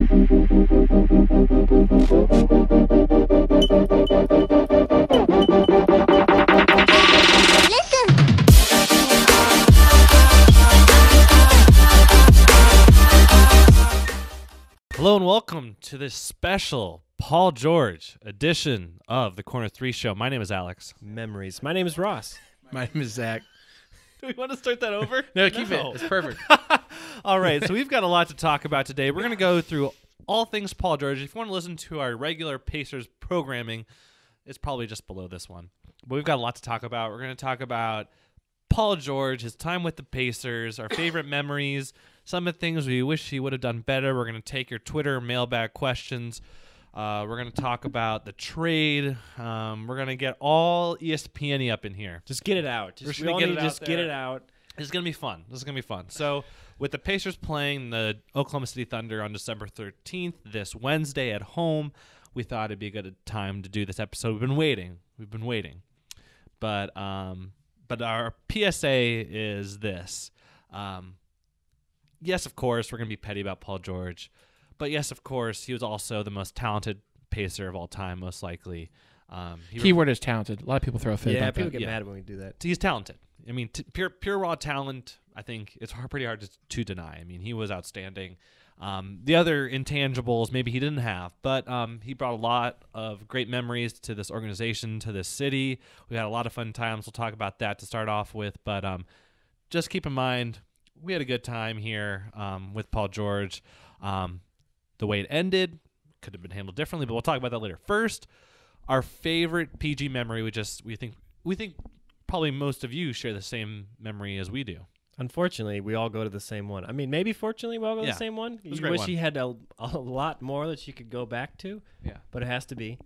Hello and welcome to this special Paul George edition of the Corner 3 Show. My name is Alex. Memories. My name is Ross. My name is Zach. Do we want to start that over? No, keep it. It's perfect. All right, so we've got a lot to talk about today. We're going to go through all things Paul George. If you want to listen to our regular Pacers programming, it's probably just below this one. But we've got a lot to talk about. We're going to talk about Paul George, his time with the Pacers, our favorite memories, some of the things we wish he would have done better. We're going to take your Twitter mailbag questions. We're going to talk about the trade. We're going to get all ESPN-y up in here. Just get it out. Just we all get need it to out just there. get it out. This is going to be fun. This is going to be fun. So with the Pacers playing the Oklahoma City Thunder on December 13th, this Wednesday at home, we thought it'd be a good time to do this episode. We've been waiting. But our PSA is this. Yes, of course, we're going to be petty about Paul George. But yes, of course, he was also the most talented Pacer of all time, most likely. Keyword is talented. A lot of people throw a fit Yeah, about people that. get mad when we do that. He's talented. I mean, pure raw talent, I think it's pretty hard to deny. I mean, he was outstanding. The other intangibles maybe he didn't have, but he brought a lot of great memories to this organization, to this city. We had a lot of fun times. We'll talk about that to start off with, but just keep in mind, we had a good time here with Paul George. The way it ended could have been handled differently, but we'll talk about that later. First, our favorite PG memory. We think probably most of you share the same memory as we do. Unfortunately, we all go to the same one. I mean, maybe fortunately we all go to the same one. was a You great wish one. you had a lot more that you could go back to. Yeah. But it has to be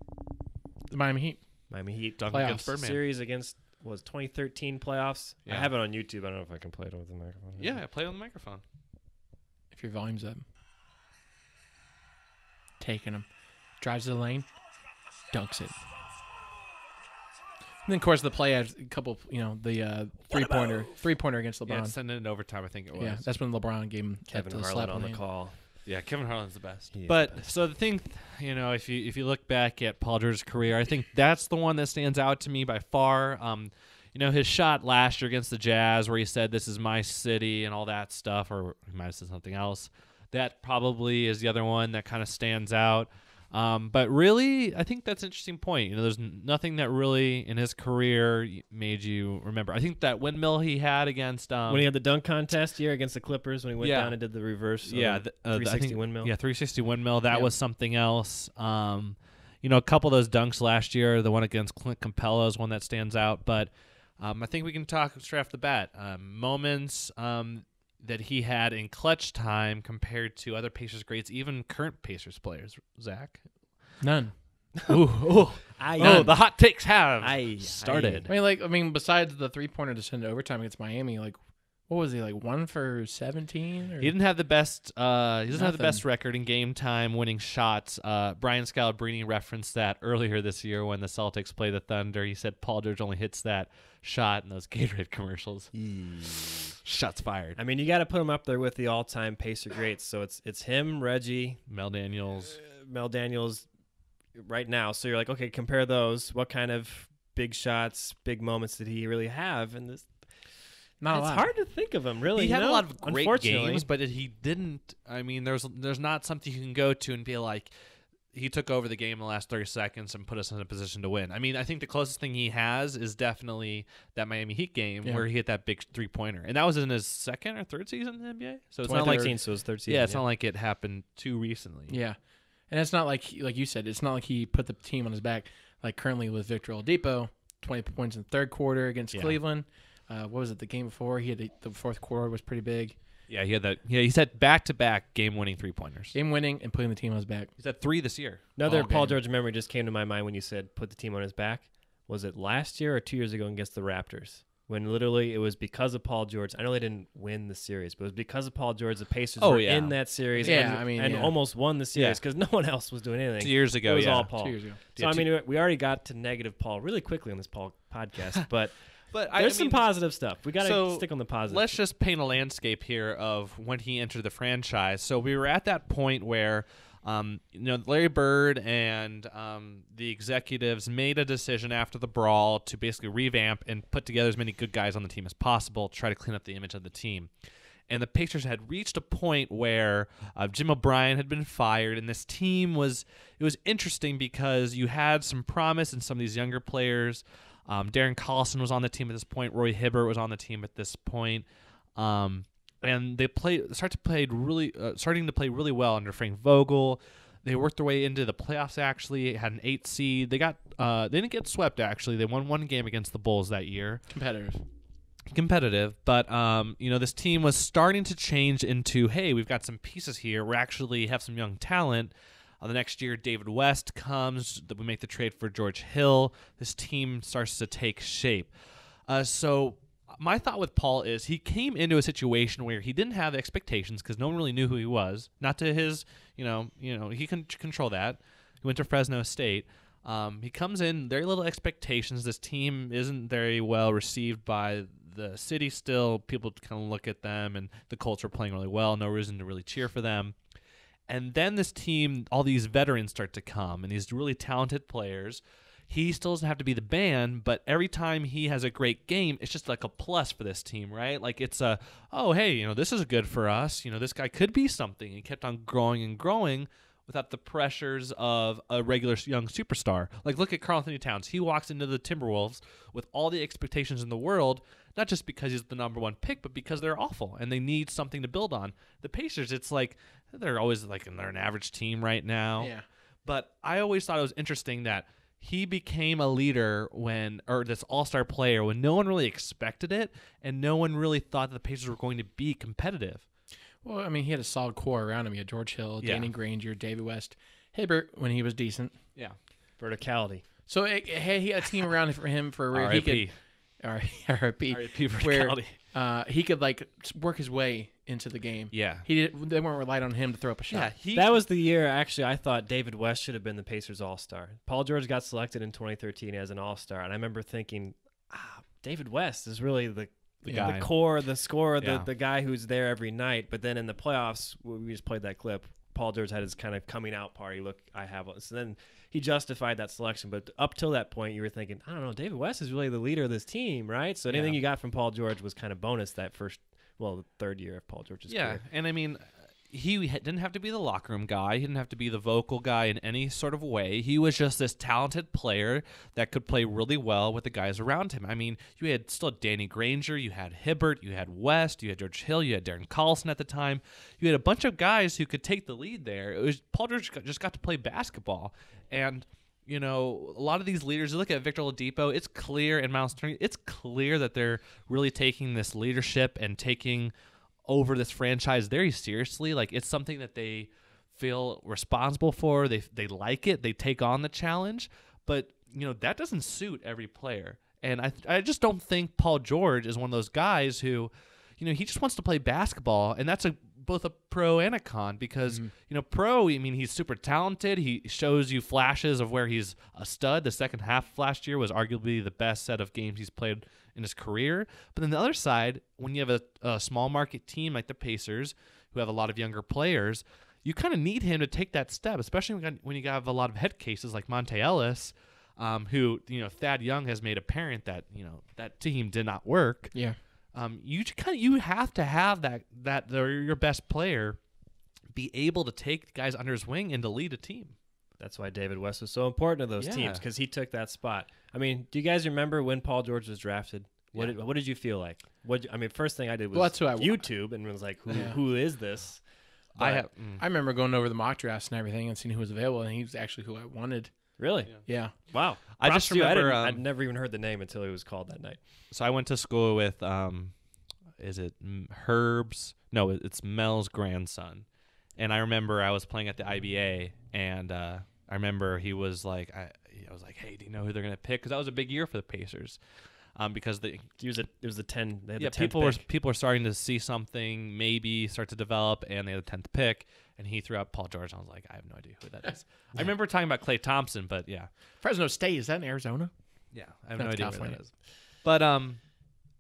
The Miami Heat. Miami Heat Duncan against Birdman. series against 2013 playoffs. Yeah. I have it on YouTube. I don't know if I can play it with the microphone. Yeah, play on the microphone. If your volume's up. Taking him. Drives to the lane. Dunks it. And then, of course, the play has a couple, the three-pointer against LeBron. Yeah, send it in overtime, I think it was. Yeah, that's when LeBron gave him Kevin that, Harlan slap on the hand. call. Yeah, Kevin Harlan's the best. He is But the best. so the thing, if you look back at Paul George's career, I think that's the one that stands out to me by far. His shot last year against the Jazz, where he said, "This is my city" and all that stuff, or he might have said something else. That probably is the other one that kind of stands out. But really, I think that's an interesting point. There's nothing that really in his career made you remember. I think that windmill he had against when he had the dunk contest here against the Clippers, when he went Yeah. down and did the reverse, Yeah, 360 windmill. Yeah, 360 windmill. That Yeah. was something else. A couple of those dunks last year, the one against Clint Capella is one that stands out. But I think we can talk straight off the bat. Moments that he had in clutch time compared to other Pacers greats, even current Pacers players. Zach? None. The hot takes have started. Besides the three-pointer to send to overtime against Miami, what was he, 1 for 17? Or? He didn't have the best. He doesn't have the Nothing. best record in game time winning shots. Brian Scalabrine referenced that earlier this year when the Celtics play the Thunder. He said Paul George only hits that shot in those Gatorade commercials. Shots fired. I mean, you got to put him up there with the all-time Pacer greats. So it's him, Reggie, Mel Daniels. Mel Daniels, right now. So you're like, okay, compare those. What kind of big shots, big moments did he really have? And this. Not a It's lot. hard to think of him, really. He had a lot of great Unfortunately. games, but he didn't. I mean, there's not something you can go to and be like, he took over the game in the last 30 seconds and put us in a position to win. I mean, I think the closest thing he has is definitely that Miami Heat game where he hit that big three-pointer. And that was in his second or third season in the NBA? So it's not like 2013, so it was third season. Yeah, it's not like it happened too recently. Yeah. And it's not like you said, it's not like he put the team on his back. Like currently with Victor Oladipo, 20 points in the third quarter against Cleveland. What was it, the game before? He had the fourth quarter was pretty big. Yeah, he had that. Yeah, he's had back-to-back game-winning three-pointers. Game winning and putting the team on his back. He's had 3 this year. Another All Paul game. George memory just came to my mind when you said put the team on his back. Was it last year or 2 years ago against the Raptors? When literally it was because of Paul George. I know they didn't win the series, but it was because of Paul George. The Pacers were in that series and almost won the series because no one else was doing anything. 2 years ago, it was all Paul. 2 years ago. So, I mean, we already got to negative Paul really quickly on this Paul podcast, but But there's some positive stuff. We got to stick on the positive. Let's just paint a landscape here of when he entered the franchise. So we were at that point where, Larry Bird and the executives made a decision after the brawl to basically revamp and put together as many good guys on the team as possible to try to clean up the image of the team. And the Pacers had reached a point where Jim O'Brien had been fired, and this team was interesting because you had some promise in some of these younger players. Darren Collison was on the team at this point. Roy Hibbert was on the team at this point. And they starting to play really well under Frank Vogel. They worked their way into the playoffs, actually, had an 8 seed. They didn't get swept, actually. They won one game against the Bulls that year. Competitive, but this team was starting to change into, hey, we've got some pieces here. We actually have some young talent. The next year, David West comes. We make the trade for George Hill. This team starts to take shape. So my thought with Paul is he came into a situation where he didn't have expectations because no one really knew who he was. Not to his, he can control that. He went to Fresno State. He comes in, very little expectations. This team isn't very well received by the city still. People kind of look at them and the Colts are playing really well. No reason to really cheer for them. And then this team, all these veterans start to come and these really talented players. He still doesn't have to be the band, but every time he has a great game, it's just like a plus for this team, right? Like it's this is good for us. This guy could be something. He kept on growing and growing without the pressures of a regular young superstar. Like look at Karl Anthony Towns. He walks into the Timberwolves with all the expectations in the world, not just because he's the number one pick, but because they're awful and they need something to build on. The Pacers, it's like they're always like they're an average team right now. Yeah. But I always thought it was interesting that he became a leader this all-star player when no one really expected it and no one really thought that the Pacers were going to be competitive. Well, I mean, he had a solid core around him. He had George Hill, Danny Granger, David West, Hibbert when he was decent. Yeah. Verticality. So he had a team around for him for where he could R.I.P. verticality. Where he could work his way into the game. Yeah. They weren't relying on him to throw up a shot. Yeah, that was the year, actually, I thought David West should have been the Pacers All-Star. Paul George got selected in 2013 as an All-Star, and I remember thinking, David West is really the guy. The core, the scorer, the guy who's there every night. But then in the playoffs, we just played that clip. Paul George had his kind of coming out party. Look, I have one. So then he justified that selection. But up till that point, you were thinking, I don't know, David West is really the leader of this team, right? So anything you got from Paul George was kind of bonus that the third year of Paul George's career. And I mean, he didn't have to be the locker room guy. He didn't have to be the vocal guy in any sort of way. He was just this talented player that could play really well with the guys around him. I mean, you had still Danny Granger, you had Hibbert, you had West, you had George Hill, you had Darren Collison at the time. You had a bunch of guys who could take the lead there. It was Paul George just got to play basketball. And a lot of these leaders, you look at Victor Oladipo, it's clear, and Miles Turner, it's clear that they're really taking this leadership and taking over this franchise very seriously. Like it's something that they feel responsible for. They like it. They take on the challenge. But that doesn't suit every player. And I just don't think Paul George is one of those guys who, he just wants to play basketball, and that's both a pro and a con because pro, I mean, he's super talented. He shows you flashes of where he's a stud. The second half of last year was arguably the best set of games he's played in his career. But then the other side, when you have a small market team like the Pacers who have a lot of younger players, you kind of need him to take that step, especially when you have a lot of head cases like Monte Ellis, who Thad Young has made apparent that that team did not work. Yeah. You have to have that your best player be able to take guys under his wing and to lead a team. That's why David West was so important to those teams, because he took that spot. I mean, do you guys remember when Paul George was drafted? What did you feel like? First thing I did was YouTube and was like, who is this? I remember going over the mock drafts and everything and seeing who was available, and he was actually who I wanted. Really? Yeah. Wow. I just remember I'd never even heard the name until he was called that night. So I went to school with is it Herb's? No, it's Mel's grandson. And I remember I was playing at the IBA, and I remember he was like, I was like, hey, do you know who they're gonna pick? Because that was a big year for the Pacers, because it was the 10. They had the 10th people were starting to see something, maybe start to develop, and they had the 10th pick, and he threw out Paul George. And I was like, I have no idea who that is. I remember talking about Klay Thompson, but yeah, Fresno State, is that in Arizona? Yeah, I have no idea where that is. But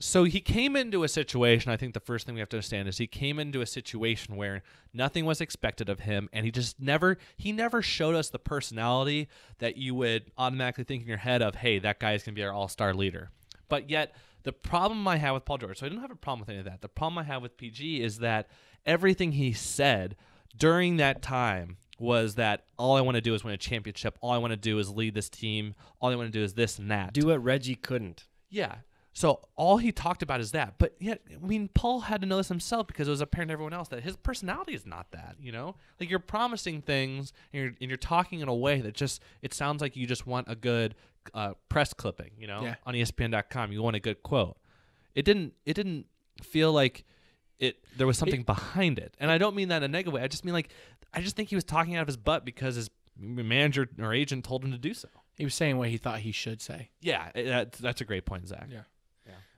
So he came into a situation, I think the first thing we have to understand is he came into a situation where nothing was expected of him, and he never showed us the personality that you would automatically think in your head of, hey, that guy is going to be our all-star leader. But yet, the problem I have with Paul George, so I don't have a problem with any of that. The problem I have with PG is that everything he said during that time was that all I want to do is win a championship. All I want to do is lead this team. All I want to do is this and that. Do what Reggie couldn't. Yeah. So all he talked about is that. But yet, I mean, Paul had to know this himself because it was apparent to everyone else that his personality is not that, you know? Like, you're promising things and you're talking in a way that just, it sounds like you just want a good press clipping, you know? Yeah. On ESPN.com, you want a good quote. It didn't feel like there was something behind it. And I don't mean that in a negative way. I just mean, like, I just think he was talking out of his butt because his manager or agent told him to do so. He was saying what he thought he should say. Yeah, that's a great point, Zach. Yeah.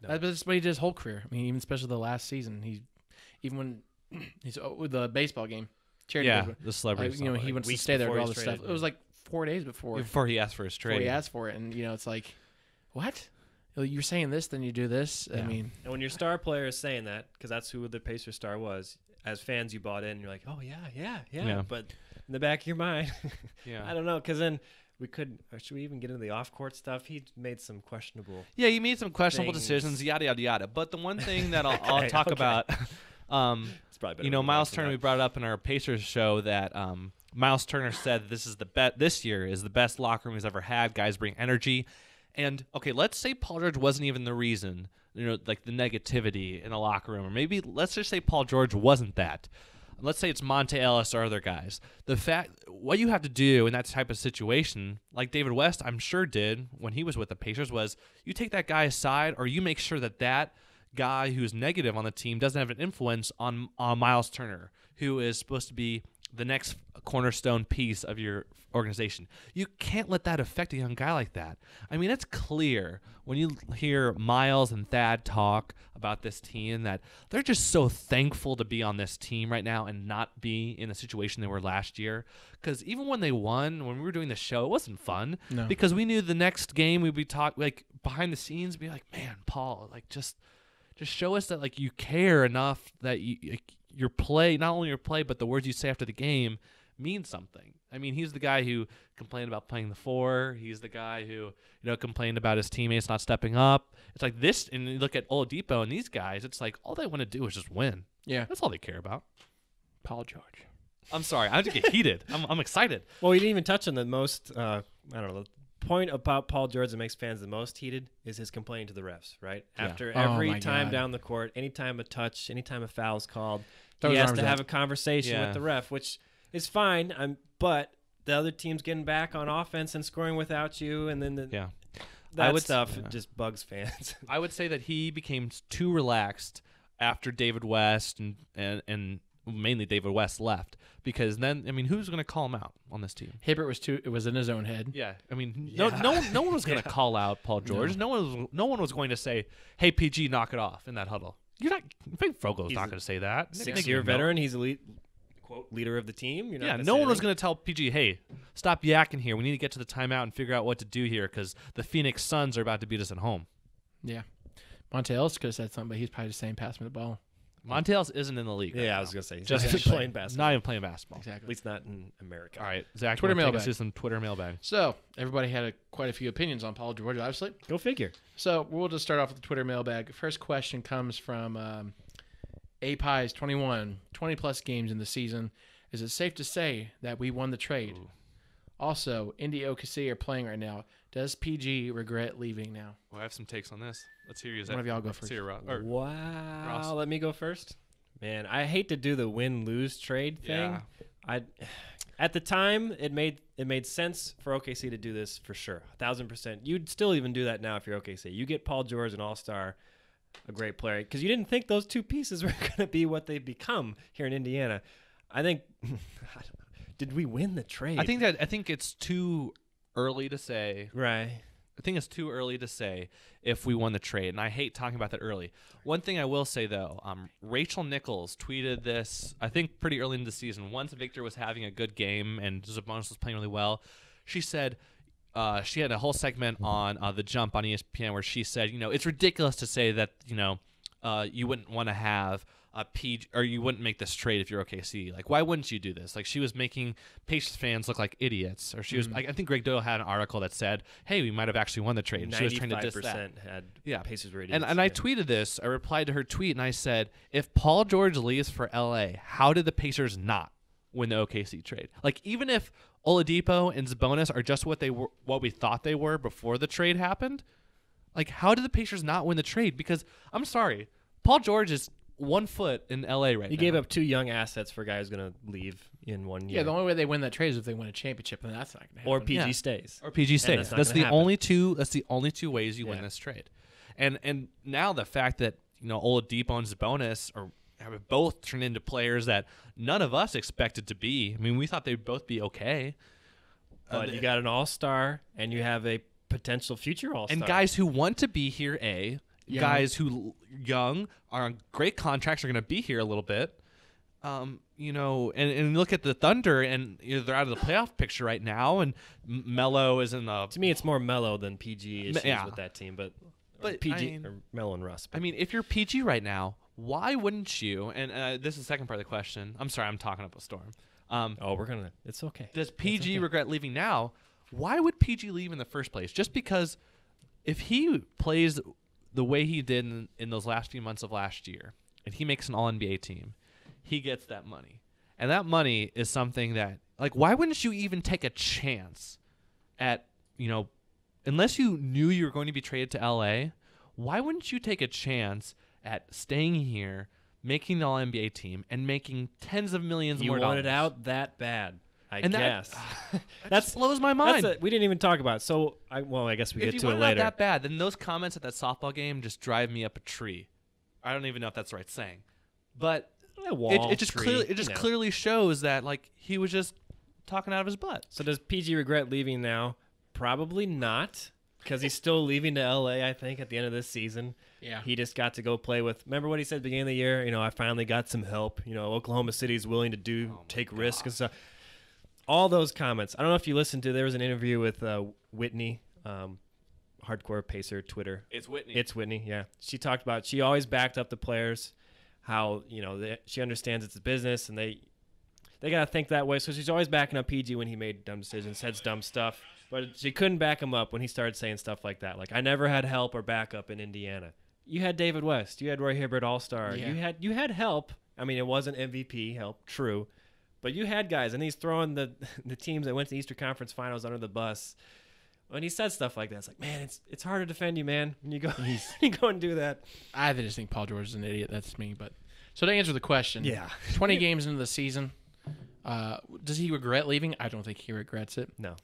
No. That's what he did his whole career. I mean, even especially the last season, even when he's with the baseball game, charity baseball, the celebrity. you know, he wants to stay there with all this stuff. It was like 4 days before he asked for his trade. Before he asked for it, and you know, it's like, what? You're saying this, then you do this. Yeah. I mean, and when your star player is saying that, because that's who the Pacers star was, as fans, you bought in. And you're like, oh yeah. But in the back of your mind, I don't know, because then. Should we even get into the off-court stuff? He made some questionable. Yeah, he made some questionable decisions, yada yada yada. But the one thing that I'll talk about, Miles Turner, we brought it up in our Pacers show that Miles Turner said this year is the best locker room he's ever had. Guys bring energy, and okay, let's say Paul George wasn't even the reason, like the negativity in the locker room, or maybe let's just say Paul George wasn't that. Let's say it's Monte Ellis or other guys. What you have to do in that type of situation, like David West, I'm sure did when he was with the Pacers, was you take that guy aside, or you make sure that guy who's negative on the team doesn't have an influence on Miles Turner, who is supposed to be the next cornerstone piece of your organization. You can't let that affect a young guy like that. I mean, it's clear when you hear Miles and Thad talk about this team that they're just so thankful to be on this team right now and not be in the situation they were last year. Because even when they won, when we were doing the show, it wasn't fun. No. Because we knew the next game we'd be like behind the scenes, be like, man, Paul, like just show us that like you care enough that your play, not only your play, but the words you say after the game mean something. I mean, he's the guy who complained about playing the 4. He's the guy who, complained about his teammates not stepping up. It's like this, and you look at Oladipo and these guys, it's like all they want to do is just win. Yeah. That's all they care about. Paul George. I'm sorry. I just get heated. I'm excited. Well, we didn't even touch on the most, the point about Paul George that makes fans the most heated is his complaining to the refs, right? Yeah. After every time down the court, anytime a touch, anytime a foul's called, he has to have a conversation with the ref, which is fine. But the other team's getting back on offense and scoring without you, and then that just bugs fans. I would say that he became too relaxed after David West and mainly David West left, because then, I mean, who's going to call him out on this team? Hibbert was in his own head. Yeah, I mean, no one was going to call out Paul George. No one was going to say, "Hey, PG, knock it off" in that huddle. You're not. Frank Vogel's not going to say that. 6-year veteran. He's elite. Quote, leader of the team. No one was going to tell PG, "Hey, stop yakking here. We need to get to the timeout and figure out what to do here because the Phoenix Suns are about to beat us at home." Yeah, Monte Ellis could have said something, but he's probably just saying, "Pass me the ball." Monte Ellis isn't in the league. Yeah, I was going to say. He's just playing basketball. Not even playing basketball. Exactly. At least not in America. All right, Zach, Twitter mailbag. Let's do some Twitter mailbag. So everybody had quite a few opinions on Paul George, obviously. Go figure. So we'll just start off with the Twitter mailbag. First question comes from A-Pies 21, 20-plus games in the season. Is it safe to say that we won the trade? Ooh. Also, Indy OKC are playing right now. Does PG regret leaving now? Well, I have some takes on this. Let's hear you. One of y'all go first. Wow. Ross. Let me go first. Man, I hate to do the win-lose trade thing. Yeah. At the time, it made sense for OKC to do this for sure, 1,000%. You'd still even do that now if you're OKC. You get Paul George, an all-star, a great player, because you didn't think those two pieces were going to be what they've become here in Indiana. I think, did we win the trade? I think it's too early to say. Right. I think it's too early to say if we won the trade, and I hate talking about that early. One thing I will say, though, Rachel Nichols tweeted this, I think, pretty early in the season. Once Victor was having a good game and Sabonis was playing really well, she said, she had a whole segment on The Jump on ESPN where she said, it's ridiculous to say that, you wouldn't want to have a PG, or you wouldn't make this trade if you're OKC. Like, why wouldn't you do this? Like, she was making Pacers fans look like idiots. Or she was, I think Greg Doyle had an article that said, hey, we might have actually won the trade. And she was trying to diss that. Had Pacers were idiots. And I tweeted this. I replied to her tweet, and I said, if Paul George leaves for LA, how did the Pacers not win the OKC trade? Like, even if Oladipo and Sabonis are just what we thought they were before the trade happened, like, how did the Pacers not win the trade? Because I'm sorry, Paul George is 1 foot in LA right now. He gave up 2 young assets for a guy who's going to leave in 1 year. Yeah, the only way they win that trade is if they win a championship, and that's not going to happen. Or PG stays. Or PG stays. That's the only two. That's the only 2 ways you win this trade. And now the fact that Oladipo and Sabonis have both turned into players that none of us expected to be. I mean, we thought they'd both be okay. But you got an all-star, and you have a potential future all-star. And guys who want to be here, guys who young are on great contracts are going to be here a little bit. And look at the Thunder, and they're out of the playoff picture right now, and Melo is in the... To me, it's more Melo than PG issues with that team, but PG or Melo and Russ. But. I mean, if you're PG right now, why wouldn't you? And this is the second part of the question. I'm sorry, I'm talking up a storm. It's okay. Does PG regret leaving now? Why would PG leave in the first place? Just because if he plays the way he did in those last few months of last year, and he makes an All-NBA team, he gets that money. And that money is something that, like, why wouldn't you even take a chance at, unless you knew you were going to be traded to LA, why wouldn't you take a chance at staying here, making the All-NBA team, and making tens of millions more dollars? You wanted out that bad, I guess. That blows my mind. We didn't even talk about it. So, I guess we get to it later. If you wanted out that bad, then those comments at that softball game just drive me up a tree. I don't even know if that's the right saying. But it just clearly shows that, like, he was just talking out of his butt. So does PG regret leaving now? Probably not, because he's still leaving to LA, I think, at the end of this season. Yeah. He just got to go play with... Remember what he said at the beginning of the year? I finally got some help. Oklahoma City's willing to take risks and stuff. All those comments. I don't know if you listened to... There was an interview with Whitney, hardcore Pacer Twitter. It's Whitney, yeah. She talked about... She always backed up the players, how, she understands it's a business, and they got to think that way. So she's always backing up PG when he made dumb decisions, says dumb stuff. But she couldn't back him up when he started saying stuff like that. Like, I never had help or backup in Indiana. You had David West. You had Roy Hibbert, All-Star. Yeah. You had help. I mean, it wasn't MVP help, true. But you had guys, and he's throwing the teams that went to the Eastern Conference Finals under the bus. When he said stuff like that, it's like, man, it's hard to defend you, man, when you go and do that. I just think Paul George is an idiot. That's me. But so to answer the question, 20 games into the season, does he regret leaving? I don't think he regrets it. No.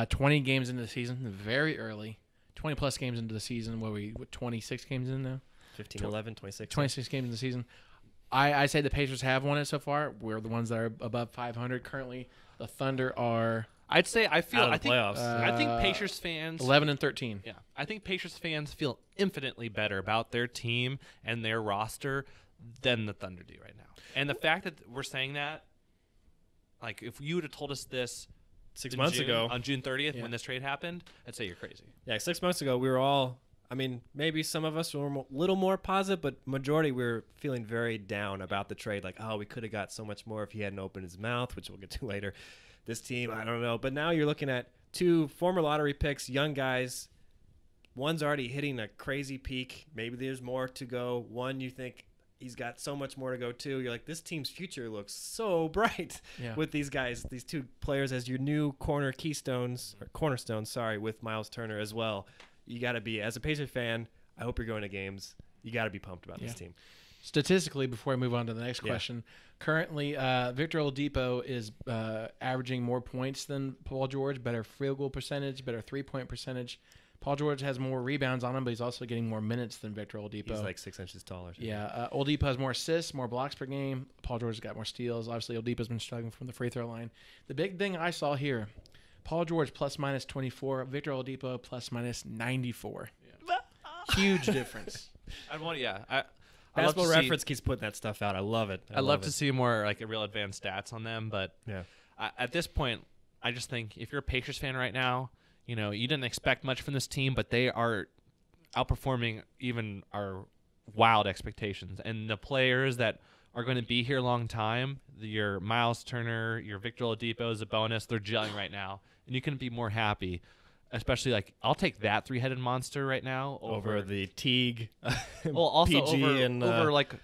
20 games into the season, very early. 20-plus games into the season. What 26 games in now? 15, 11, 26. 26 games in the season. I say the Pacers have won it so far. We're the ones that are above 500 currently. The Thunder are... I think playoffs. I think Pacers fans 11-13. Yeah, I think Pacers fans feel infinitely better about their team and their roster than the Thunder do right now. And the fact that we're saying that, like, if you would have told us this 6 months ago on June 30th when this trade happened, I'd say you're crazy. Yeah, 6 months ago we were all. I mean, maybe some of us were a little more positive, but majority we were feeling very down about the trade. Like, oh, we could have got so much more if he hadn't opened his mouth, which we'll get to later. This team, I don't know. But now you're looking at 2 former lottery picks, young guys. One's already hitting a crazy peak. Maybe there's more to go. One, you think he's got so much more to go too. You're like, this team's future looks so bright with these guys, these 2 players as your new cornerstones, with Miles Turner as well. You got to be, as a Pacers fan, I hope you're going to games. You got to be pumped about this team. Statistically, before I move on to the next question, currently Victor Oladipo is averaging more points than Paul George, better field goal percentage, better three-point percentage. Paul George has more rebounds on him, but he's also getting more minutes than Victor Oladipo. He's like 6 inches taller. Yeah, Oladipo has more assists, more blocks per game. Paul George has got more steals. Obviously, Oladipo's been struggling from the free throw line. The big thing I saw here, Paul George plus-minus 24, Victor Oladipo plus-minus 94. Yeah. Huge difference. Basketball Reference keeps putting that stuff out. I love it. I'd love to see more like real advanced stats on them, but at this point, I just think if you're a Pacers fan right now, you didn't expect much from this team, but they are outperforming even our wild expectations. And the players that are going to be here a long time, your Miles Turner, your Victor Oladipo is a bonus. They're gelling right now, and you couldn't be more happy. Especially, like, I'll take that three-headed monster right now over the Teague, well, also PG over like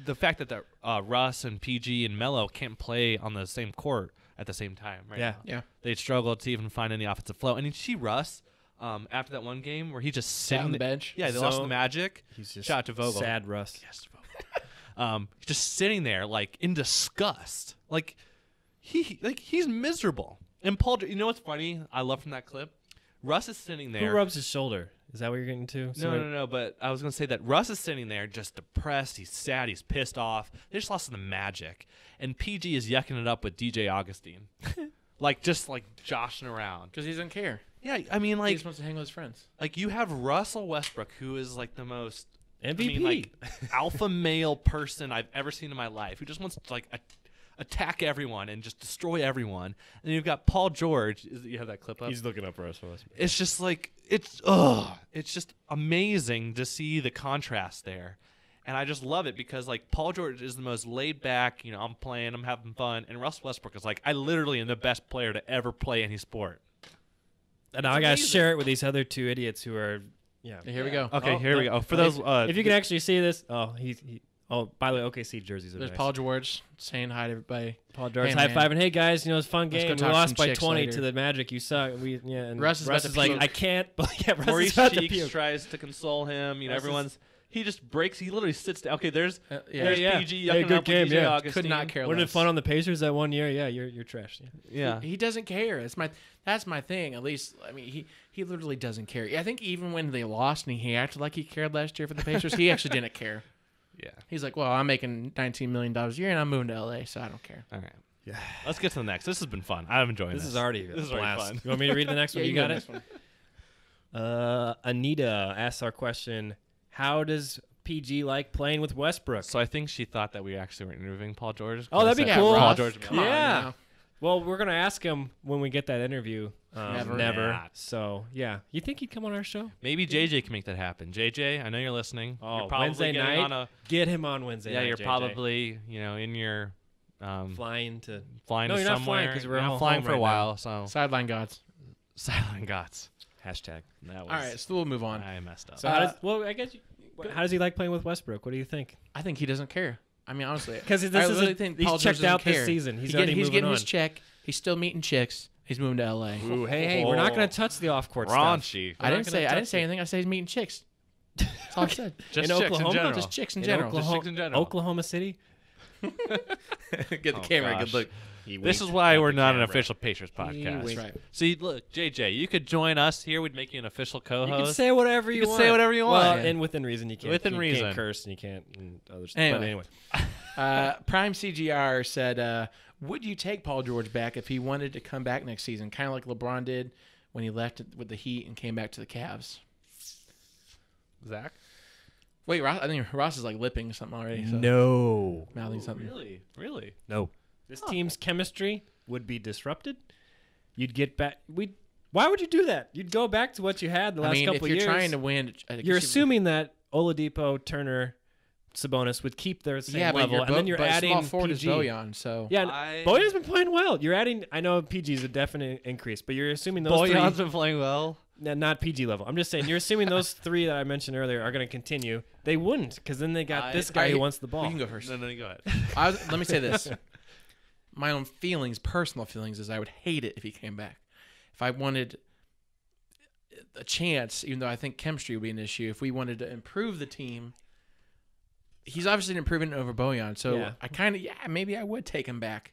the fact that Russ and PG and Melo can't play on the same court at the same time. Right now. Yeah. They struggled to even find any offensive flow. And you see Russ after that one game where he just sitting on the bench. Yeah, they lost the Magic. He's just shout out to Vogel. Sad Russ. Yes, Vogel. Just sitting there like in disgust. Like he's miserable. And Paul, you know what's funny? I love from that clip. Russ is sitting there. Who rubs his shoulder? Is that what you're getting to? No. But I was going to say that Russ is sitting there just depressed. He's sad. He's pissed off. They just lost to the Magic. And PG is yucking it up with DJ Augustine. just joshing around. Because he doesn't care. Yeah, I mean, like. He just wants to hang with his friends. Like, you have Russell Westbrook, who is, like, the most. MVP. Alpha male person I've ever seen in my life, who just wants to, like, attack everyone and just destroy everyone. And then you've got Paul George. You have that clip up? He's looking up Russell Westbrook. It's just like it's just amazing to see the contrast there, and I just love it because like Paul George is the most laid back. I'm playing, I'm having fun, and Russell Westbrook is like I literally am the best player to ever play any sport. And now I gotta share it with these other two idiots who are Here we go. Okay, here we go. For those, if you can actually see this, Oh, by the way, OKC jerseys are There's nice. Paul George saying hi to everybody. Paul George hey, high-fiving. Hey, guys, it's a fun game. We lost by 20 later. to the Magic. You suck. And Russ is like, I can't. Russ Maurice is about to Cheeks puke. tries to console him. He just breaks. He literally sits down. Okay, there's PG yucking good up game, with DJ Augustine. Could not care less. Wasn't it fun on the Pacers that one year? Yeah, you're trash. Yeah. He doesn't care. That's my thing. At least, I mean, he literally doesn't care. I think even when they lost and he acted like he cared last year for the Pacers, he actually didn't care. Yeah. He's like, well, I'm making $19 million a year and I'm moving to LA, so I don't care. All right. Yeah. Let's get to the next. This has been fun. I'm enjoying this. This is already this is blast. fun. You want me to read the next one? You got it? One. Anita asks our question, how does PG like playing with Westbrook? So I think she thought that we actually were interviewing Paul George. Oh, that'd be cool. Paul George. Come on now. Well, we're going to ask him when we get that interview. Never. Yeah. So, yeah. You think he'd come on our show? Maybe JJ can make that happen. JJ, I know you're listening. Oh, you're probably Wednesday night? Get him on Wednesday night, you're JJ. probably, in your... flying to somewhere. You're not flying because we're all flying home for a right while. now. So Sideline gods. Silent Gots. Hashtag. That was, All right, so we'll move on. I messed up. So, I guess how does he like playing with Westbrook? What do you think? I think he doesn't care. I mean, honestly. Because I literally think he's Paul George checked out doesn't care. this season. He's He's getting on. his check. He's still meeting chicks. He's moving to LA. Ooh, hey, we're not going to touch the off-court stuff. Raunchy. I didn't say anything. I said he's meeting chicks. That's all I said. Just In chicks Oklahoma? in general. Just chicks in In general. Oklahoma, Just chicks in general. Oklahoma City? Get the camera. gosh. Good look. This is why we're not an official Pacers podcast. That's right. See, look, JJ, you could join us here. We'd make you an official co-host. You can say whatever you want. say whatever you Well, want. and within reason, you can't. Within you reason. can't curse and you can't and other stuff. Anyway. But anyway. Prime CGR said, would you take Paul George back if he wanted to come back next season, kind of like LeBron did when he left with the Heat and came back to the Cavs? Zach? Wait, Ross, I think Ross is like lipping something already. So No. mouthing something. Really? No. This team's chemistry would be disrupted. You'd get back. Why would you do that? You'd go back to what you had the last couple if of you're years. trying to win, You're assuming that Oladipo, Turner, Sabonis would keep their same but level, and then you're adding small forward PG. is Bojan, so Yeah, Bojan's been playing well. You're adding. I know PG is a definite increase, but you're assuming those Bojan's three. been playing well. No, not PG level. I'm just saying you're assuming those three that I mentioned earlier are going to continue. They wouldn't, because then they got this guy who wants the ball. we can go first. No, go ahead. Let me say this. My own feelings, personal feelings, is I would hate it if he came back. If I wanted a chance, even though I think chemistry would be an issue, if we wanted to improve the team, he's obviously improving over Bojan. So Yeah. I kind of, maybe I would take him back.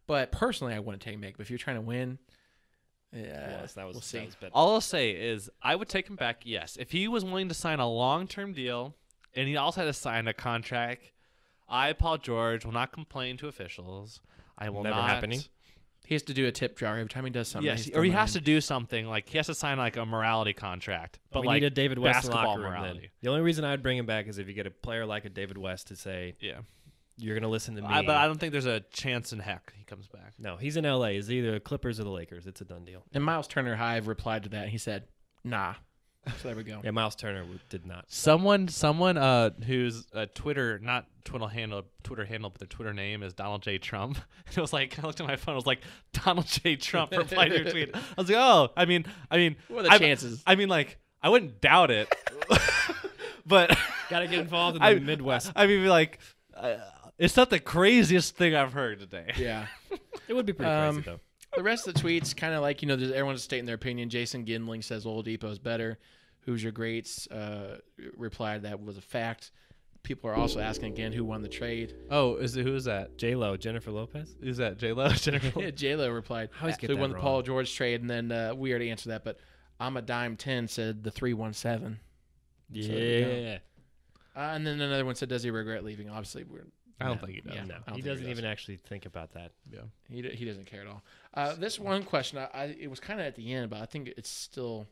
But personally, I wouldn't take him back. But if you're trying to win, we'll see. All I'll say is I would take him back, yes. If he was willing to sign a long-term deal and he also had to sign a contract, Paul George, will not complain to officials. I will Never not. happening. He has to do a tip jar every time he does something. Yes, or he has to do something like he has to sign like a morality contract. But we like need a David West in the basketball locker room. morality. Then. The only reason I'd bring him back is if you get a player like a David West to say, Yeah, You're going to listen to me. But I don't think there's a chance in heck he comes back. No, he's in L.A. It's either the Clippers or the Lakers. It's a done deal. And Miles Turner Hive replied to that. He said, nah. So there we go. Yeah, Miles Turner did not. Someone whose Twitter handle, but their Twitter name is Donald J. Trump. And it was like, I looked at my phone, it was like, Donald J. Trump replied to your tweet. I was like, oh, I mean, what are the chances? I mean, like, I wouldn't doubt it. But got to get involved in the Midwest. I mean, like, it's not the craziest thing I've heard today. Yeah. It would be pretty crazy, though. The rest of the tweets, kind of like, everyone's stating their opinion. Jason Gindling says Oladipo is better. Who's your greats? Replied that was a fact. People are also asking again who won the trade. Oh, who is that? J-Lo, Jennifer Lopez? Who's that? J-Lo? Jennifer? Yeah, J-Lo replied. I always get who that won the wrong. Paul George trade, and then we already answered that, but I'm a dime 10 said the 317. Yeah. And then another one said, does he regret leaving? Obviously, I don't think he does. Yeah, No, I don't he think doesn't even actually think about that. Yeah. He doesn't care at all. This one question, it was kind of at the end, but I think it still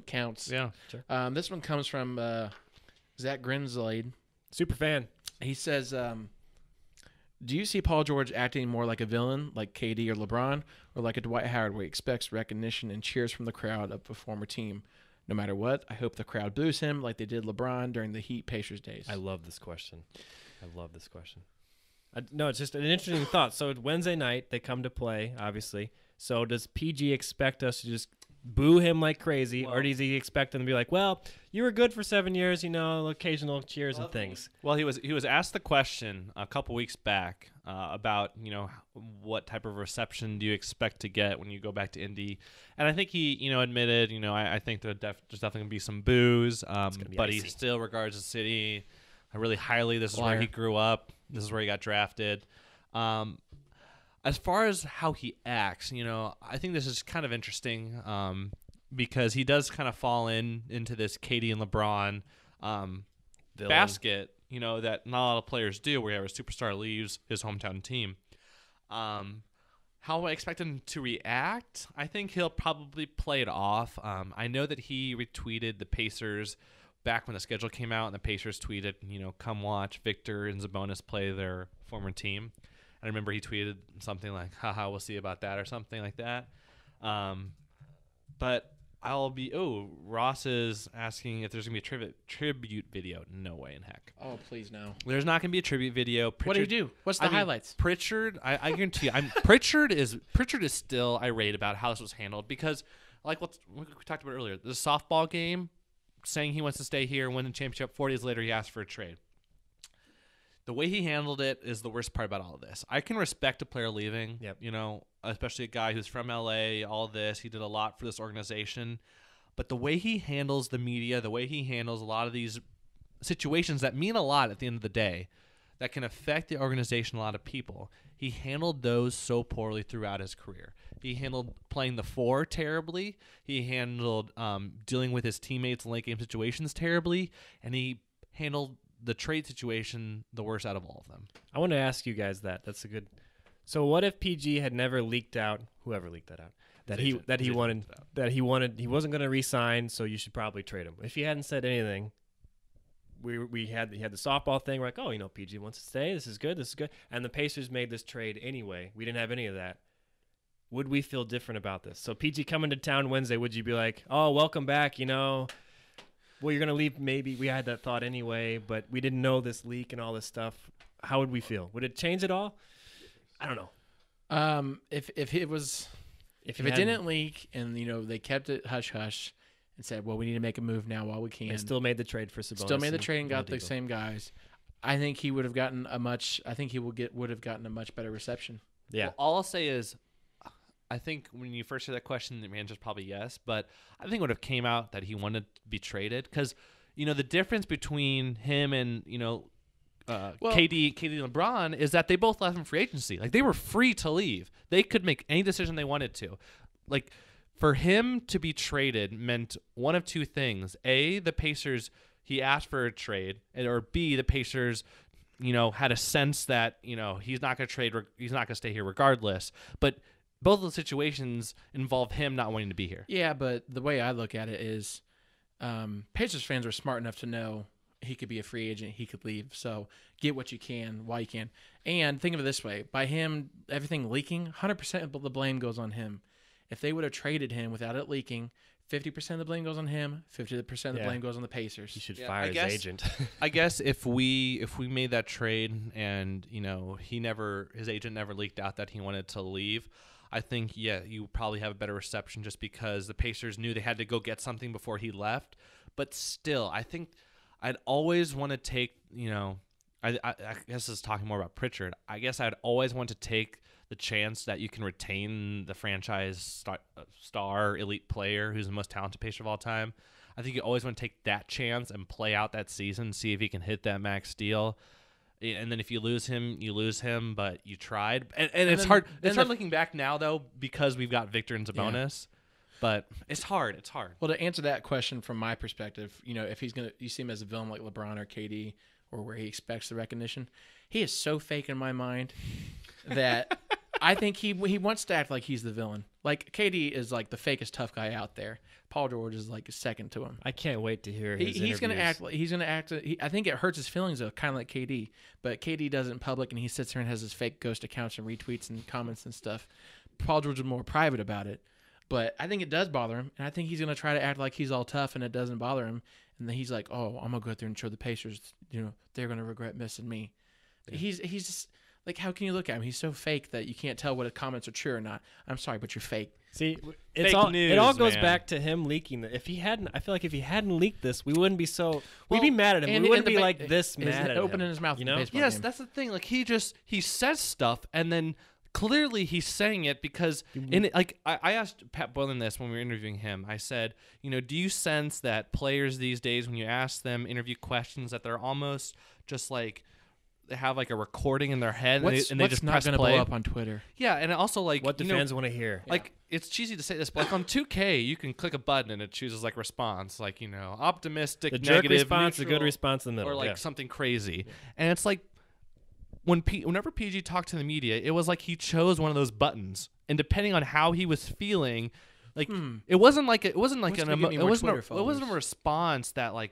counts. Yeah. Sure. This one comes from Zach Grinslade. Super fan. He says, do you see Paul George acting more like a villain, like KD or LeBron, or like a Dwight Howard where he expects recognition and cheers from the crowd of a former team? No matter what, I hope the crowd boos him like they did LeBron during the Heat Pacers days. I love this question. No, it's just an interesting thought. So Wednesday night, they come to play, obviously. So does PG expect us to just boo him like crazy, or does he expect them to be like, well, you were good for 7 years, occasional cheers and things? Well, he was asked the question a couple weeks back about what type of reception do you expect to get when you go back to Indy, and I think he admitted I think there's definitely gonna be some boos, but he still regards the city really highly. This is where he grew up. This is where he got drafted. As far as how he acts, I think this is kind of interesting because he does kind of fall into this KD and LeBron basket, that not a lot of players do, where a superstar leaves his hometown team. How I expect him to react, I think he'll probably play it off. I know that he retweeted the Pacers back when the schedule came out, and the Pacers tweeted, come watch Victor and Sabonis play their former team. I remember he tweeted something like, haha, we'll see about that, or something like that. But Ross is asking if there's going to be a tribute video. No way in heck. Oh, please no. There's not going to be a tribute video. What do you do? What's the highlights? Pritchard, I guarantee you, Pritchard is still irate about how this was handled because, like what we talked about earlier, the softball game, saying he wants to stay here and win the championship. 4 days later, he asked for a trade. The way he handled it is the worst part about all of this. I can respect a player leaving, especially a guy who's from LA, all this. He did a lot for this organization. But the way he handles the media, the way he handles a lot of these situations that mean a lot at the end of the day, that can affect the organization, a lot of people, he handled those so poorly throughout his career. He handled playing the 4 terribly. He handled dealing with his teammates in late game situations terribly. And he handled the trade situation the worst out of all of them. I want to ask you guys that. That's a good. So what if PG had never leaked out, whoever leaked that out, he wasn't going to re-sign, so you should probably trade him. If he hadn't said anything, he had the softball thing. We're like, PG wants to stay. This is good. And the Pacers made this trade anyway. We didn't have any of that. Would we feel different about this? So PG coming to town Wednesday, would you be like, oh, welcome back, well, you're going to leave maybe. We had that thought anyway, but we didn't know this leak and all this stuff. How would we feel? Would it change at all? I don't know. If it didn't leak and, they kept it hush-hush and said, well, we need to make a move now while we can. They still made the trade for Sabonis. Still made the trade and got the same guys. I think he would have gotten a much better reception. Yeah. Well, all I'll say is, I think when you first hear that question, the answer is probably yes. But I think it would have came out that he wanted to be traded because, the difference between him and KD and LeBron is that they both left in free agency. Like they were free to leave. They could make any decision they wanted to. Like for him to be traded meant one of two things: A, the Pacers, he asked for a trade, or B, the Pacers, had a sense that he's not going to trade. He's not going to stay here regardless. But both of the situations involve him not wanting to be here. Yeah, but the way I look at it is Pacers fans are smart enough to know he could be a free agent. He could leave. So get what you can while you can. And think of it this way. By him, everything leaking, 100% of the blame goes on him. If they would have traded him without it leaking, 50% of the blame goes on him, 50% of the blame goes on the Pacers. He should fire his agent. I guess if we made that trade and, his agent never leaked out that he wanted to leave, I think, you probably have a better reception just because the Pacers knew they had to go get something before he left. But still, I think I'd always want to take, I guess this is talking more about Pritchard. I guess I'd always want to take the chance that you can retain the franchise star elite player who's the most talented Pacer of all time. I think you always want to take that chance and play out that season, see if he can hit that max deal. And then if you lose him, but you tried. And it's hard. It's hard looking back now, though, because we've got Victor and Sabonis. Yeah. But it's hard. It's hard. Well, to answer that question from my perspective, if you see him as a villain like LeBron or KD or where he expects the recognition, he is so fake in my mind that I think he wants to act like he's the villain. Like KD is like the fakest tough guy out there. Paul George is like a second to him. I can't wait to hear his He's going to act. He's going to act. I think it hurts his feelings though, kind of like KD. But KD does it in public, and he sits there and has his fake ghost accounts and retweets and comments and stuff. Paul George is more private about it. But I think it does bother him, and I think he's going to try to act like he's all tough, and it doesn't bother him. And then he's like, "Oh, I'm going to go out there and show the Pacers, they're going to regret missing me." Yeah. He's just like, how can you look at him? He's so fake that you can't tell what his comments are true or not. I'm sorry, but you're fake. See, it all goes back to him leaking. I feel like if he hadn't leaked this, we wouldn't be so. We'd be mad at him. We wouldn't be like this mad at him. Opening his mouth, Yes, game. That's the thing. Like he says stuff and then. Clearly, he's saying it because, I asked Pat Boylan this when we were interviewing him. I said, do you sense that players these days, when you ask them interview questions, that they're almost just like they have like a recording in their head and they just press play? Not going to blow up on Twitter. Yeah, and also like what the fans want to hear. Like it's cheesy to say this, but like on 2K, you can click a button and it chooses like response, like optimistic, the negative, jerk response, neutral, a good response in the middle, or like something crazy, and it's like. Whenever PG talked to the media, it was like he chose one of those buttons, and depending on how he was feeling, like it wasn't a response that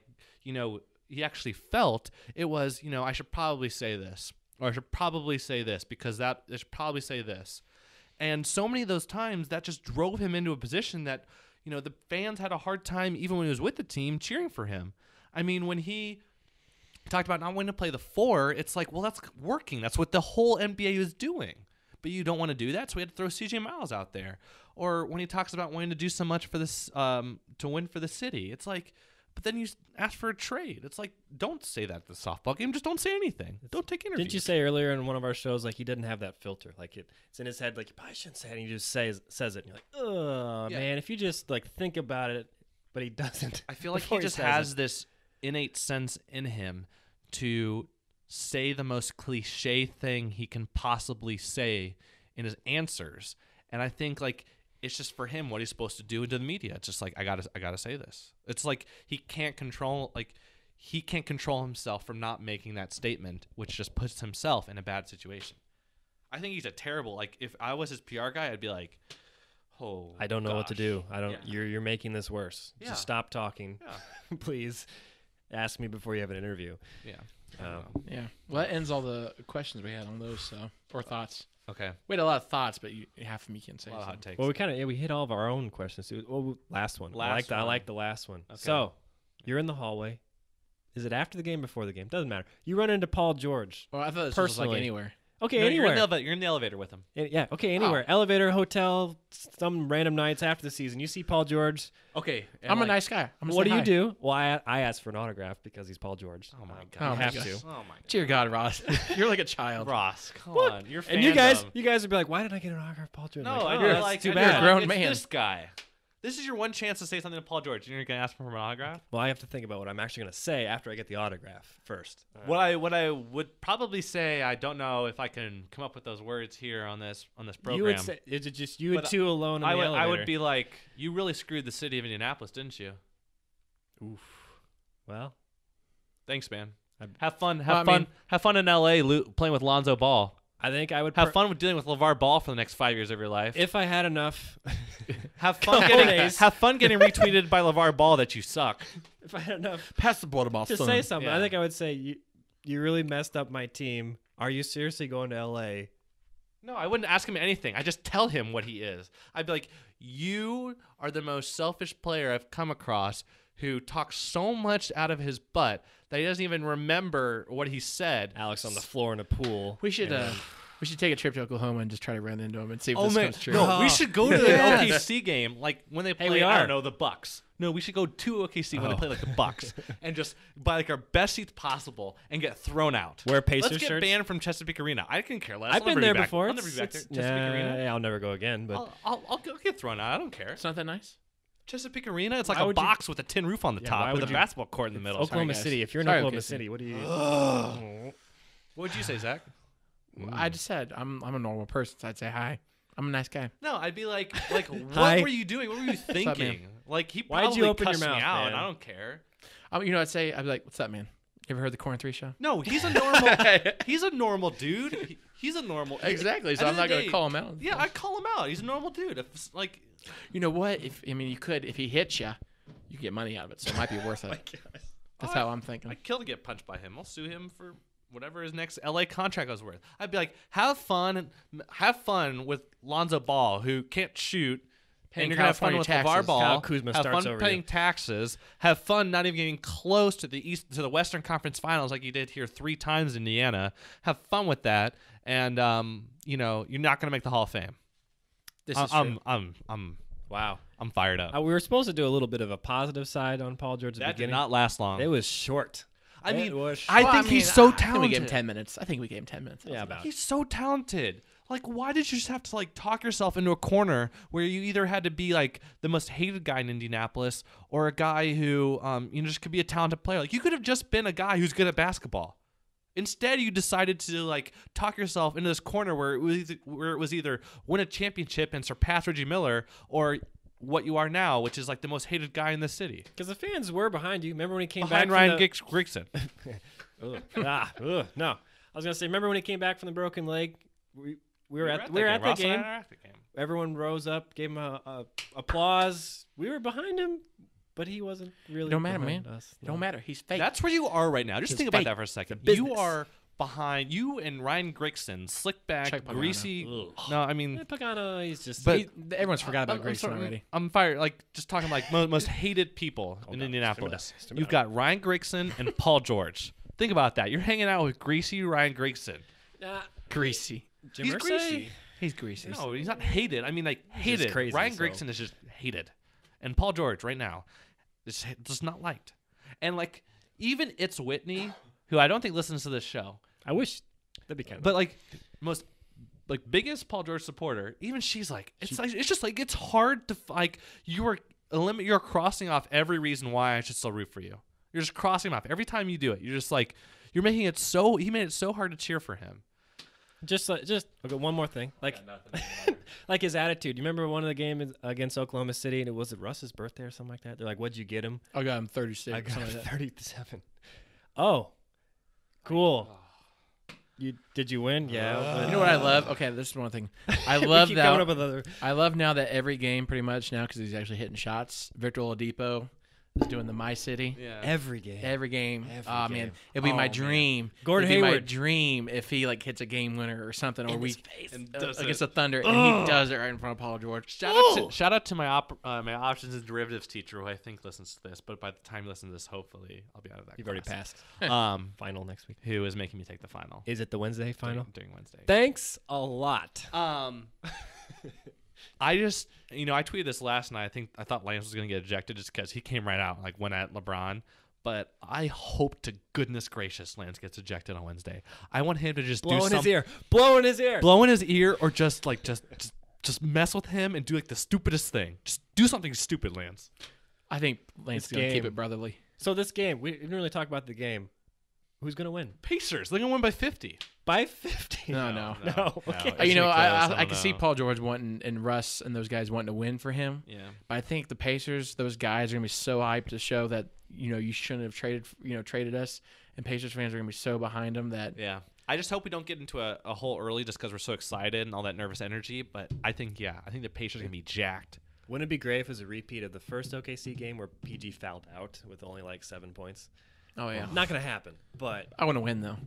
he actually felt. It was I should probably say this, or I should probably say this because I should probably say this, and so many of those times that just drove him into a position that the fans had a hard time even when he was with the team cheering for him. I mean, when he talked about not wanting to play the 4, it's like, well, that's working. That's what the whole NBA is doing. But you don't want to do that, so we had to throw CJ Miles out there. Or when he talks about wanting to do so much for this to win for the city, it's like, but then you ask for a trade. It's like, don't say that at the softball game. Just don't say anything. Don't take interviews. Didn't you say earlier in one of our shows, like, he didn't have that filter? Like, it's in his head, like, you probably shouldn't say it, and he just says it. And you're like, oh, man, if you just, like, think about it, but he doesn't. I feel like he just has this innate sense in him to say the most cliche thing he can possibly say in his answers. And I think like it's just for him what he's supposed to do into the media. It's just like I gotta say this. It's like he can't control himself from not making that statement, which just puts himself in a bad situation. I think he's a terrible, like if I was his PR guy, I'd be like, oh, I don't know what to do. You're making this worse. Yeah. Just stop talking. Yeah. Please. Ask me before you have an interview. Yeah. Yeah. Well, that ends all the questions we had on those, or thoughts. Okay. We had a lot of thoughts, but half of them you can say. A lot of hot takes. Well, we hit all of our own questions. Well, last one. I like the last one. Okay. So, you're in the hallway. Is it after the game, before the game? Doesn't matter. You run into Paul George. Well, I thought this was like anywhere. Okay, no, anywhere. You're in the elevator with him. Yeah, okay, anywhere. Elevator, hotel, some random nights after the season. You see Paul George. Okay. I'm a nice guy. What do you do? Well, I asked for an autograph because he's Paul George. Oh, my God. You have to. Oh, my God. Dear God, Ross. You're like a child. Ross, come on. You're and you guys would be like, why did I get an autograph, Paul George? No, like, you're like, too bad. You're a grown man. This guy. This is your one chance to say something to Paul George. You're going to ask for an autograph? Well, I have to think about what I'm actually going to say after I get the autograph first. What I would probably say, I don't know if I can come up with those words here on this program. You would say, is it just you and two alone in the elevator? I would be like, you really screwed the city of Indianapolis, didn't you? Oof. Well, thanks, man. Have fun in LA playing with Lonzo Ball. I think I would have fun with dealing with LeVar Ball for the next 5 years of your life. If I had enough, have fun getting retweeted by LeVar Ball that you suck. if I had enough Pass the ball, to son. say something, Yeah. I think I would say you really messed up my team. Are you seriously going to L.A.? No, I wouldn't ask him anything. I just tell him what he is. I'd be like, you are the most selfish player I've come across who talks so much out of his butt that he doesn't even remember what he said. Alex on the floor in a pool. We should take a trip to Oklahoma and just try to run into him and see if this man, comes true. no, we should go to Yeah. an OKC game, like when they play. we I are. don't know, the Bucks. No, we should go to OKC when they play like the Bucks, and just buy like our best seats possible and get thrown out. Wear Pacers Let's get shirts? banned from Chesapeake Arena. I can care less. I've I'll been never there be back. before. I'll never be back to Chesapeake Yeah, Arena. I'll never go again. But I'll get thrown out. I don't care. It's not that nice. Chesapeake Arena, it's like Why a would you- box with a tin roof on the Yeah, top why with a would you- basketball court in the middle. Oklahoma guys. City. If you're in Sorry, Oklahoma OKC. City, what do you? What would you say, Zach? I just said I'm a normal person, so I'd say hi. I'm a nice guy. No, I'd be like Hi. what were you doing? What were you up, thinking? Like he Why'd probably you open your cussed mouth, me out, man? and I don't care. You know, I'd be like, "What's up, man? You ever heard the Corn 3 show?" No, he's a normal. He's a normal dude. He's a normal. Exactly. So At I'm the not end of going the to day- call him out. Yeah, I call him out. He's a normal dude. If it's like, You know what? You could if he hits you, you get money out of it. So it might be worth it. That's how I'm thinking. I'd kill to get punched by him. I'll sue him for whatever his next LA contract was worth. I'd be like, have fun with Lonzo Ball, who can't shoot. Paying And you're gonna have fun California with LeVar taxes. Ball. Kyle Kuzma have starts fun over paying you. taxes. Have fun not even getting close to the Western Conference Finals like you did here 3 times in Indiana. Have fun with that, and you're not gonna make the Hall of Fame. This is true. Wow. I'm fired up. We were supposed to do a little bit of a positive side on Paul George at the That did beginning. not last long. It was short. I mean, It was I short. think he's so I think we talented. gave him 10 minutes. I think we gave him 10 minutes. Yeah, about. He's so talented. Like, why did you just have to talk yourself into a corner where you either had to be like the most hated guy in Indianapolis or a guy who just could be a talented player? Like, you could have just been a guy who's good at basketball. Instead, you decided to talk yourself into this corner where it was either win a championship and surpass Reggie Miller or what you are now, which is like the most hated guy in the city. Because the fans were behind you. Remember when he came Behind back Ryan from the... Grigson. No. I was gonna say, remember when he came back from the broken leg? We were at the Ross and I game. were at the game. Everyone rose up, gave him a applause. We were behind him, but he wasn't really. Don't matter, behind man. us. It don't matter. He's fake. That's where you are right now. Just It's think about fake. that for a second. It's a You business. are behind you and Ryan Grigson, slick back, Check Pagano. greasy. Ugh. No, I mean, Pagano, he's just. But- Everyone's forgot about I'm Grayson sorry, already. I'm fired. Just talking most hated people in on, Indianapolis. stim it down. You've got Ryan Grigson and Paul George. Think about that. You're hanging out with greasy Ryan Grigson. Greasy. Jim He's Irsay? greasy. He's greasy. No, he's not hated. I mean, hated. crazy, Ryan so- Grigson is just hated, and Paul George right now is just not liked. And even It's Whitney, who I don't think listens to this show, I wish that'd be kind of. but most biggest Paul George supporter, even she's it's hard to you're crossing off every reason why I should still root for you. You're just crossing him off every time you do it. You're just you're making it so he made it so hard to cheer for him. Just okay, one more thing. Like his attitude. You remember one of the games against Oklahoma City, and it was Russ's birthday or something like that? They're like, "What'd you get him?" I got him 36. I got something him like that. 37. Oh, cool. Did you win? Yeah. You know what I love? Okay, this is one thing. I We love keep coming up that. with other. I love now that every game pretty much now because he's actually hitting shots. Victor Oladipo is doing the My City. Yeah. Every game. Every game. Every Oh game. man, it'd be Oh, my man. dream. Gordon it'd be my Hayward. dream if he hits a game winner or something, or In we his face. And does against it. the Thunder, and he does it right in front of Paul George. Shout out to my my options and derivatives teacher who I think listens to this, but by the time you listen to this, hopefully I'll be out of that. You've already class. passed. Final next week. Who is making me take the final? Is it the Wednesday final? during Wednesday. Thanks a lot. I just I tweeted this last night. I thought Lance was gonna get ejected just because he came right out went at LeBron. But I hope to goodness gracious Lance gets ejected on Wednesday. I want him to just Blow do in something. his ear. Blow in his ear. Blow in his ear, or just mess with him and do the stupidest thing. Just do something stupid, Lance. I think Lance is gonna keep game. it brotherly. So this game, we didn't really talk about the game. Who's gonna win? Pacers, they're gonna win by 50. By 50. No. Okay. It's You know, gonna be close. I don't can see know. Paul George wanting and Russ and those guys wanting to win for him. Yeah. But I think the Pacers, those guys are gonna be so hyped to show that you shouldn't have traded us, and Pacers fans are gonna be so behind them that Yeah. I just hope we don't get into a hole early just because we're so excited and all that nervous energy. But I think the Pacers are gonna be jacked. Wouldn't it be great if it was a repeat of the first OKC game where PG fouled out with only like 7 points? Oh, yeah. Not going to happen, but I want to win, though.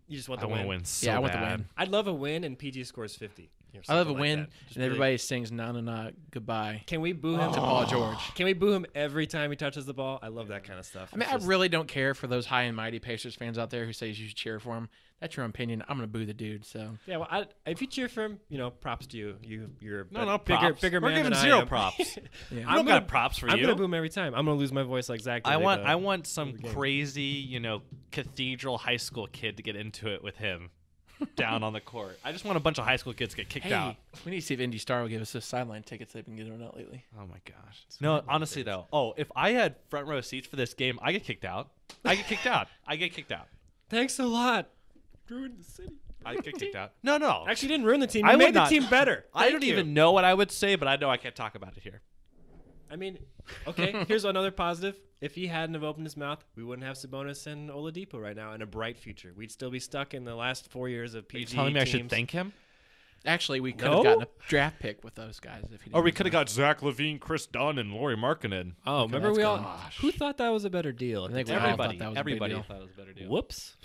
you just want I the want to win. win so Yeah, I want bad. the win. I'd love a win and PG scores 50. I love a Something like win, that. Just and really- everybody sings "Na na na goodbye" Can we boo him to Paul George. Can we boo him every time he touches the ball? I love that kind of stuff. I mean, It's I just- really don't care for those high and mighty Pacers fans out there who say you should cheer for him. That's your own opinion. I'm gonna boo the dude. So Yeah, well, if you cheer for him, props to you. You're No, bigger props. bigger We're man giving than I zero am. props. yeah. I don't got props for I'm you. gonna boo him every time. I'm gonna lose my voice like Zach. I did, want some game. crazy, cathedral high school kid to get into it with him down on the court. I just want a bunch of high school kids to get kicked out. We need to see if Indy Star will give us those sideline tickets they've been giving out lately. Oh my gosh. No, honestly though. Oh, if I had front row seats for this game, I get kicked out. I get kicked out. Thanks a lot. Ruined the city. I get kicked out. No. Actually, you didn't ruin the team. I You would made the not- team better. I don't Thank you. even know what I would say, but I know I can't talk about it here. I mean, okay. Here's another positive. If he hadn't have opened his mouth, we wouldn't have Sabonis and Oladipo right now in a bright future. We'd still be stuck in the last 4 years of Are you PG telling me I should teams. thank him? Actually, we could No? have gotten a draft pick with those guys if he. Or we didn't could have got Zach LaVine, Chris Dunn, and Laurie Markkinen. Oh, remember that's we all? gosh. Who thought that was a better deal? I think we all Everybody, thought that was a big everybody deal. thought it was a better deal. Whoops.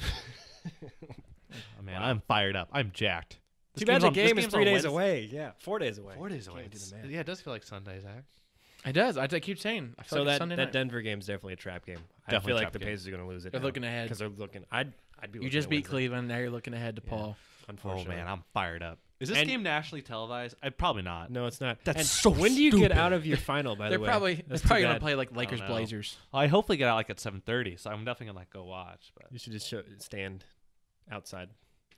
Oh, man, I'm fired up. I'm jacked. This Too bad game's the on- this game is game's 3 on days Wednesday. away. Yeah, 4 days away. 4 days away. Can't do the math. Yeah, it does feel like Sunday, Zach. It does. I keep saying. I feel So like it's that Sunday that night. Denver game's definitely a trap game. I Definitely feel a like trap the game. Pacers are going to lose it. They're looking ahead. because they're looking. I'd be. You looking just at beat Wednesday, Cleveland. Now you're looking ahead to Yeah. Paul. Oh Unfortunately. man, I'm fired up. Is this And- game nationally televised? Probably not. No, it's not. That's And so when do you get stupid. out of your final? By They're the way, probably That's they're probably too gonna bad. play like Lakers know. Blazers. I hopefully get out like at 7:30, so I'm definitely gonna go watch. But You should just stand outside.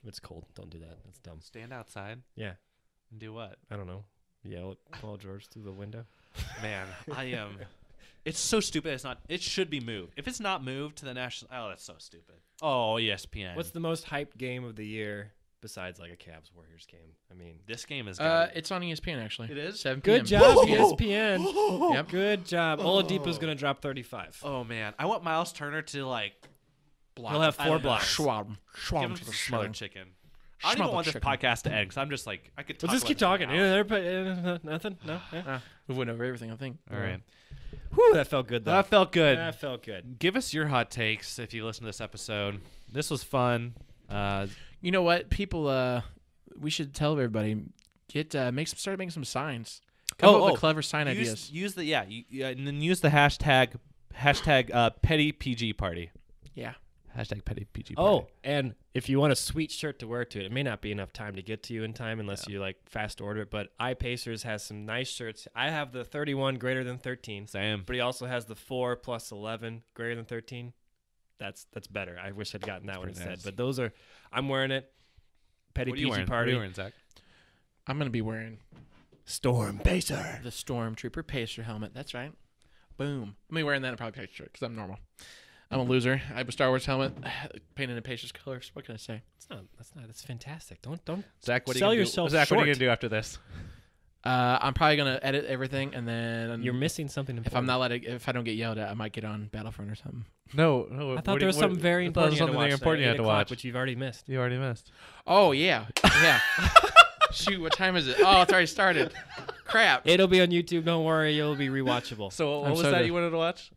It's cold. Don't do that. That's dumb. stand outside Yeah, and do what? I don't know. Yell at Paul George through the window. Man, I am. It's so stupid. It's not. It should be moved. If it's not moved to the national, oh, that's so stupid. Oh, ESPN. What's the most hyped game of the year besides like a Cavs Warriors game? I mean, this game is? It's on ESPN actually. It is? 7 good PM. job, Whoa. ESPN. Yep. Good job. Oladipo's gonna drop 35. Oh man, I want Miles Turner to like. Block. He'll have I 4 don't know. blocks. Schwab. Give Schwab him to the some smothered ceiling. chicken. I don't even want this Chicken. podcast to end because I'm just like I could. Let's talk just keep about talking. this for an hour. Nothing. No. Yeah. We went over everything. I think. All right. Whew, that felt good though. That felt good. That felt good. Give us your hot takes if you listen to this episode. This was fun. You know what? People. We should tell everybody. Start making some signs. Come up with clever sign ideas. Use the and then use the hashtag petty PG party. Yeah. Hashtag petty PG party. Oh, and if you want a sweet shirt to wear to it, it may not be enough time to get to you in time unless you like fast order it. But iPacers has some nice shirts. I have the 31 greater than 13, Same. but he also has the 4 plus 11 greater than 13. That's better. I wish I'd gotten that one pretty instead. nice. But those are. I'm wearing it. Petty What are you PG wearing? party. What are you wearing, Zach? I'm gonna be wearing Storm Pacer. the Stormtrooper Pacer helmet. That's right. Boom. I'm gonna be wearing that in probably picture because I'm normal. I'm a loser. I have a Star Wars helmet painted in Pacers colors. What can I say? That's fantastic. Don't Zach, what sell are you gonna yourself do? Zach, what are you short. gonna do after this? I'm probably gonna edit everything and then You're missing something important. if I don't get yelled at, I might get on Battlefront or something. No. I thought there was something very important. Something important you had to watch, which you've already missed. You already missed. Oh yeah, yeah. Shoot, what time is it? Oh, it's already started. Crap. It'll be on YouTube. Don't worry, it'll be rewatchable. So what I'm was so that good. you wanted to watch?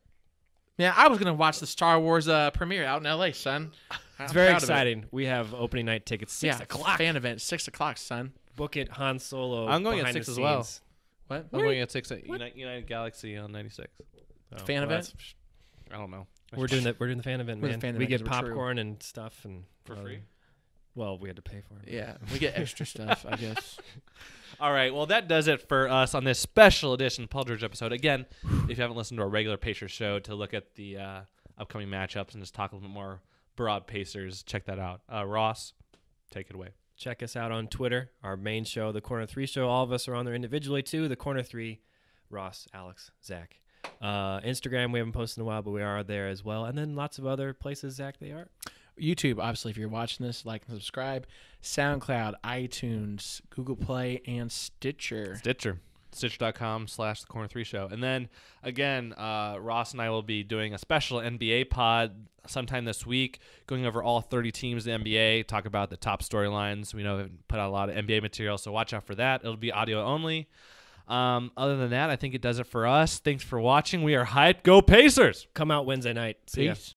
Yeah, I was gonna watch the Star Wars premiere out in LA, son. It's very exciting. We have opening night tickets. 6 Yeah, o'clock. fan event, 6 o'clock, son. Book it, Han Solo. I'm going at behind 6 the as well. scenes. What? I'm going at 6 at United Galaxy on 96. Oh, Fan event? that's- I don't know. We're doing the fan event, We're the man. fan We event get 'cause we're true. popcorn and stuff and For free? Well, we had to pay for it. Yeah, we get extra stuff, I guess. All right, well, that does it for us on this special edition Paul George episode. Again, if you haven't listened to our regular Pacers show to look at the upcoming matchups and just talk a little bit more broad Pacers, check that out. Ross, take it away. Check us out on Twitter, our main show, The Corner 3 Show. All of us are on there individually, too. The Corner 3, Ross, Alex, Zach. Instagram, we haven't posted in a while, but we are there as well. And then lots of other places, Zach, they are. YouTube, obviously, if you're watching this, like and subscribe. SoundCloud, iTunes, Google Play, and Stitcher. Stitcher.com/thecorner3 show. And then again, Ross and I will be doing a special NBA pod sometime this week, going over all 30 teams in the NBA, talk about the top storylines. We know we've put out a lot of NBA material, so watch out for that. It'll be audio only. Other than that, I think it does it for us. Thanks for watching. We are hyped. Go Pacers! Come out Wednesday night. See ya. Peace.